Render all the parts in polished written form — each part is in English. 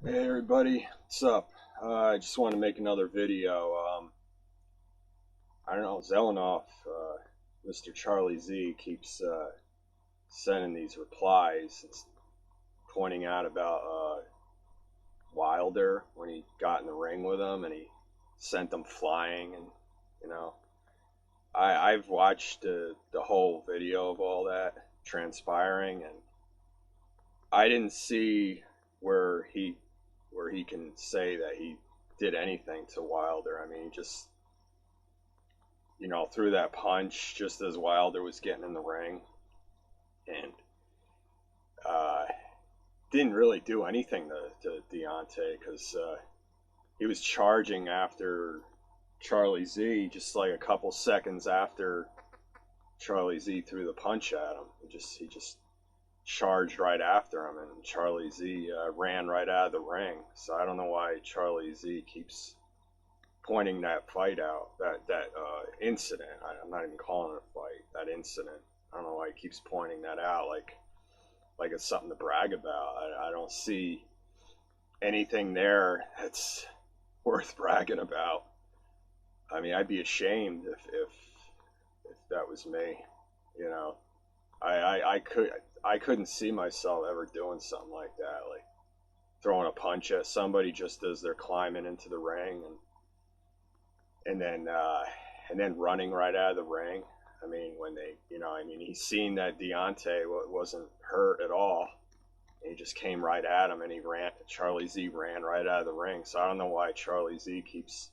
Hey everybody, what's up? I just want to make another video. I don't know, Zelenoff, Mr. Charlie Z keeps sending these replies. It's pointing out about Wilder when he got in the ring with him and he sent them flying. And you know, I've watched the whole video of all that transpiring, and I didn't see where he can say that he did anything to Wilder. I mean, he just threw that punch just as Wilder was getting in the ring, and uh, didn't really do anything to Deontay because he was charging after Charlie Z just like a couple seconds after Charlie Z threw the punch at him. He just charged right after him, and Charlie Z ran right out of the ring. So I don't know why Charlie Z keeps pointing that fight out, that incident. I'm not even calling it a fight. That incident. I don't know why he keeps pointing that out like it's something to brag about. I don't see anything there that's worth bragging about. I mean, I'd be ashamed if that was me. You know, I couldn't see myself ever doing something like that, like throwing a punch at somebody just as they're climbing into the ring, and then running right out of the ring. I mean, when they, I mean, he's seen that Deontay wasn't hurt at all. And he just came right at him, and he ran. Charlie Z ran right out of the ring. So I don't know why Charlie Z keeps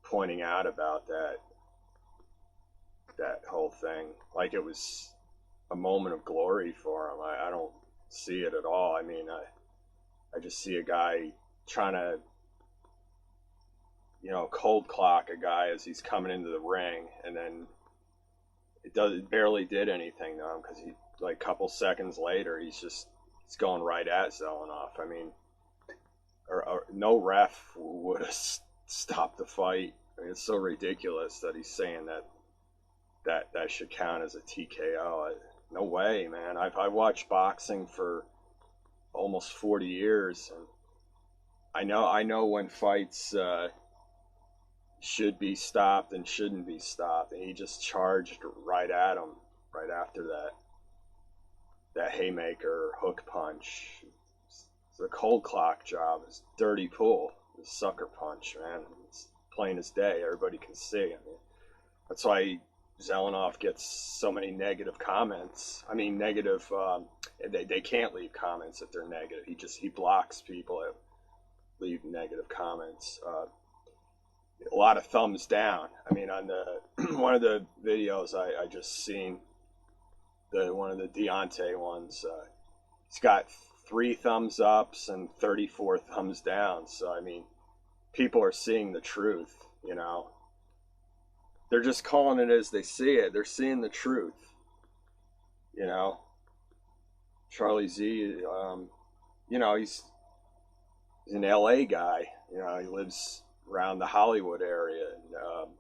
pointing out about that whole thing, like it was a moment of glory for him. I don't see it at all. I mean, I just see a guy trying to cold clock a guy as he's coming into the ring, and then it barely did anything to him because he, like a couple seconds later, he's going right at Zelenoff. I mean, or no ref would have stopped the fight. I mean, it's so ridiculous that he's saying that should count as a TKO. No way, man. I've watched boxing for almost 40 years, and I know when fights should be stopped and shouldn't be stopped, and he just charged right at him right after that haymaker hook punch. It's a cold clock job. It's dirty pull. The sucker punch, man. It's plain as day. Everybody can see. I mean, that's why Zelenoff gets so many negative comments. I mean, negative. They can't leave comments if they're negative. He blocks people that leave negative comments. A lot of thumbs down. I mean, on the one of the videos I just seen, one of the Deontay ones, he's got 3 thumbs ups and 34 thumbs down. So I mean, people are seeing the truth. They're just calling it as they see it. They're seeing the truth. You know, Charlie Z. He's an LA guy. He lives around the Hollywood area, and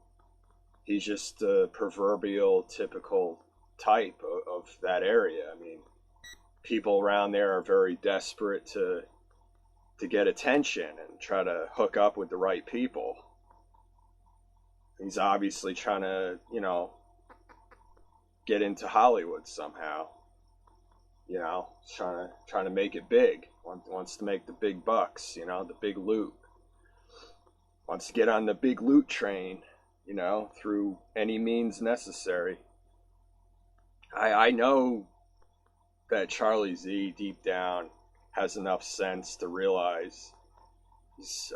he's just a proverbial typical type of that area. I mean, people around there are very desperate to get attention and try to hook up with the right people. He's obviously trying to, get into Hollywood somehow. Trying to make it big. Wants to make the big bucks. The big loot. Wants to get on the big loot train. Through any means necessary. I know that Charlie Z deep down has enough sense to realize he's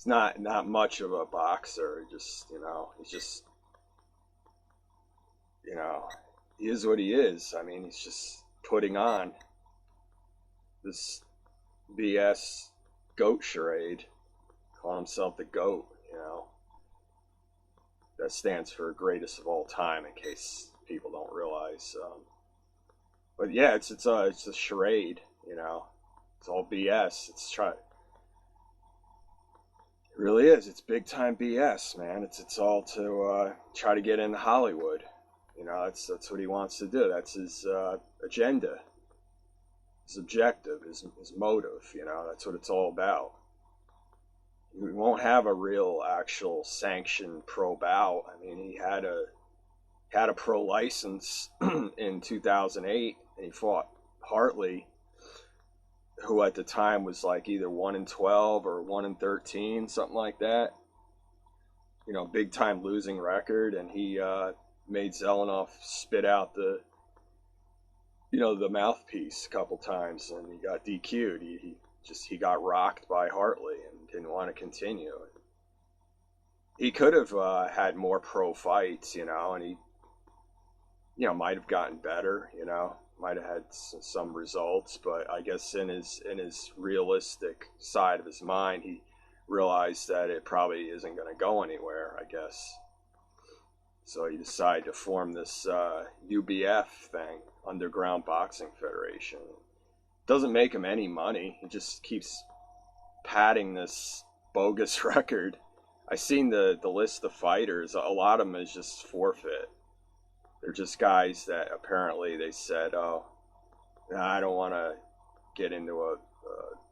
not much of a boxer. He's just he is what he is. I mean, he's just putting on this BS goat charade, calling himself the GOAT. That stands for greatest of all time, in case people don't realize. But yeah, it's a charade. It's all BS. It really is. It's big time BS, man. It's all to try to get into Hollywood. That's what he wants to do. That's his agenda. his objective, his motive. You know, that's what it's all about. We won't have a real, actual sanctioned pro bout. I mean, he had a pro license in 2008, and he fought Hartley, who at the time was like either 1-12 or 1-13, something like that. You know, big time losing record, and he made Zelenoff spit out the mouthpiece a couple times, and he got DQ'd. He got rocked by Hartley and didn't want to continue. He could have had more pro fights, and he, might have gotten better, might have had some results, but I guess in his realistic side of his mind, he realized that it probably isn't going to go anywhere, I guess. So he decided to form this UBF thing, Underground Boxing Federation. Doesn't make him any money. He just keeps padding this bogus record. I seen the list of fighters. A lot of them is just forfeit. They're just guys that apparently they said, oh, I don't want to get into a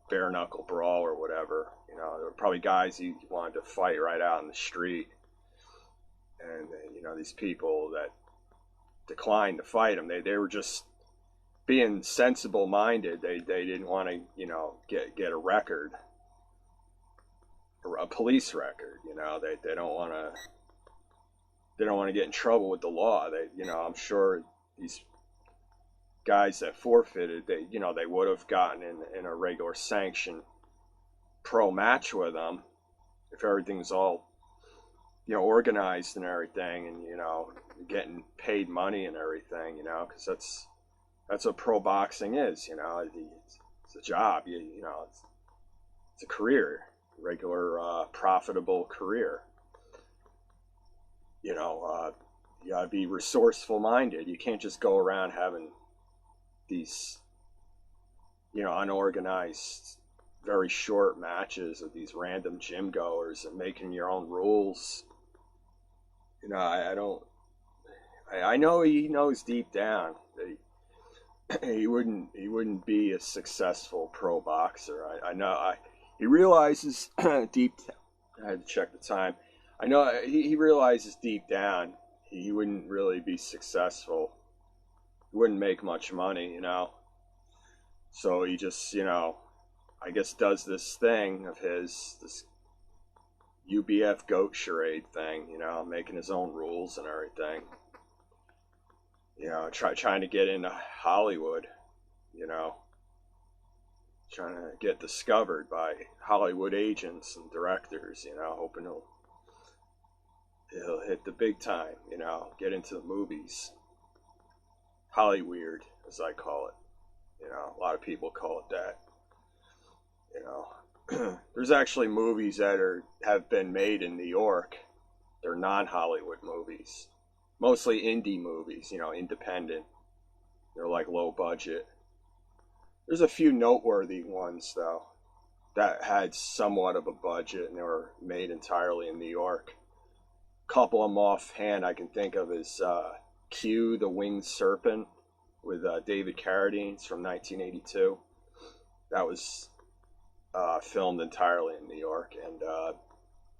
bare knuckle brawl or whatever. There were probably guys he wanted to fight right out in the street. And, these people that declined to fight him, they were just being sensible minded. They didn't want to, get a record, a police record. They don't want to get in trouble with the law. I'm sure these guys that forfeited, they would have gotten in a regular sanctioned pro match with them if everything's all organized and everything, and getting paid money and everything, because that's what pro boxing is. It's a job. It's a career, regular profitable career. You gotta be resourceful minded. You can't just go around having these unorganized, very short matches with these random gym goers and making your own rules. I know he knows deep down that he wouldn't be a successful pro boxer. I know he realizes deep. I had to check the time. I know he realizes deep down he wouldn't really be successful. He wouldn't make much money, So he just, I guess does this thing of his, this UBF goat charade thing, making his own rules and everything. Trying to get into Hollywood, trying to get discovered by Hollywood agents and directors, hoping he'll hit the big time, get into the movies. Hollyweird, as I call it. A lot of people call it that. There's actually movies that have been made in New York. They're non-Hollywood movies. Mostly indie movies, independent. They're like low budget. There's a few noteworthy ones, though, that had somewhat of a budget, and they were made entirely in New York. A couple of them offhand I can think of is Q, the Winged Serpent, with David Carradine. It's from 1982. That was filmed entirely in New York. And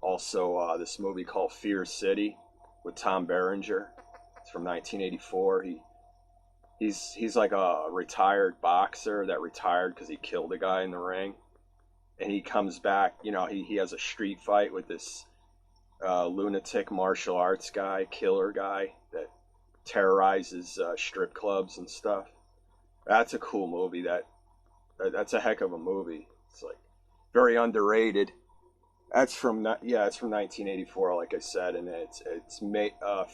also this movie called Fear City with Tom Berenger. It's from 1984. He's like a retired boxer that retired because he killed a guy in the ring. And he comes back, he has a street fight with this lunatic martial arts guy, killer guy, that terrorizes strip clubs and stuff. That's a cool movie. That's a heck of a movie. It's like very underrated. It's from 1984, like I said, and it's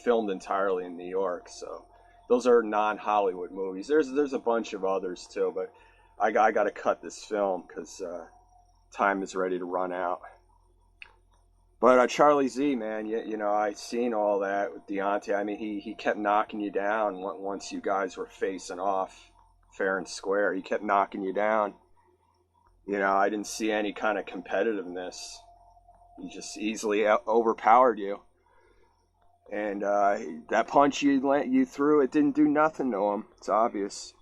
filmed entirely in New York. So those are non-Hollywood movies. There's a bunch of others too, but I got to cut this film because time is ready to run out. But Charlie Z, man, I seen all that with Deontay. I mean, he kept knocking you down once you guys were facing off fair and square. He kept knocking you down. I didn't see any kind of competitiveness. He just easily overpowered you. And that punch you threw, it didn't do nothing to him. It's obvious.